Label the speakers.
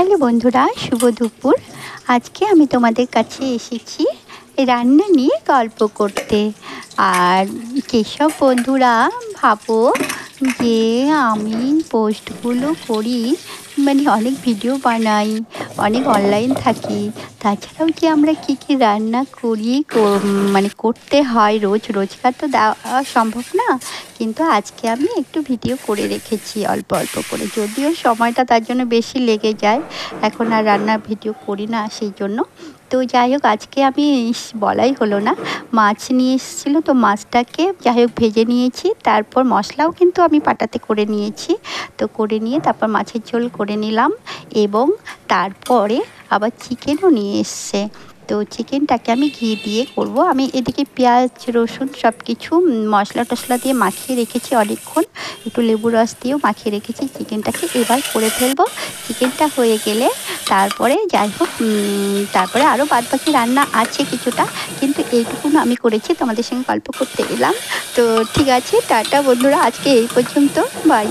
Speaker 1: Hello বন্ধুরা, শুভ দুপুর। আজকে আমি তোমাদের কাছে এসেছি রান্না নিয়ে গল্প করতে। আর যেসব বন্ধুরা ভাবো যে আমি পোস্টগুলো করি, মানে অনেক ভিডিও বানাই, অনেক অনলাইন থাকি, তাছাড়াও যে আমরা কী কী রান্না করি, মানে করতে হয়, রোজকার তো দেওয়া সম্ভব না। কিন্তু আজকে আমি একটু ভিডিও করে রেখেছি অল্প অল্প করে, যদিও সময়টা তার জন্য বেশি লেগে যায়। এখন আর রান্নার ভিডিও করি না সেই জন্য। তো যাই হোক, আজকে আমি বলাই হলো না, মাছ নিয়ে এসেছিলো, তো মাছটাকে যাই হোক ভেজে নিয়েছি। তারপর মশলাও কিন্তু আমি পাটাতে করে নিয়েছি। তো করে নিয়ে তারপর মাছের ঝোল করে নিলাম, এবং তারপরে আবার চিকেনও নিয়ে এসছে। তো চিকেনটাকে আমি ঘি দিয়ে করব। আমি এদিকে পেঁয়াজ রসুন সব কিছু মশলা টশলা দিয়ে মাখিয়ে রেখেছি অনেকক্ষণ, একটু লেবু রস দিয়েও মাখিয়ে রেখেছি। চিকেনটাকে এবার করে ফেলবো। চিকেনটা হয়ে গেলে তারপরে যাই হোক, তারপরে আরও বাদবাকি রান্না আছে কিছুটা, কিন্তু এইটুকুন আমি করেছি, তোমাদের সঙ্গে গল্প করতে এলাম। তো ঠিক আছে, টাটা বন্ধুরা, আজকে এই পর্যন্ত, বাই।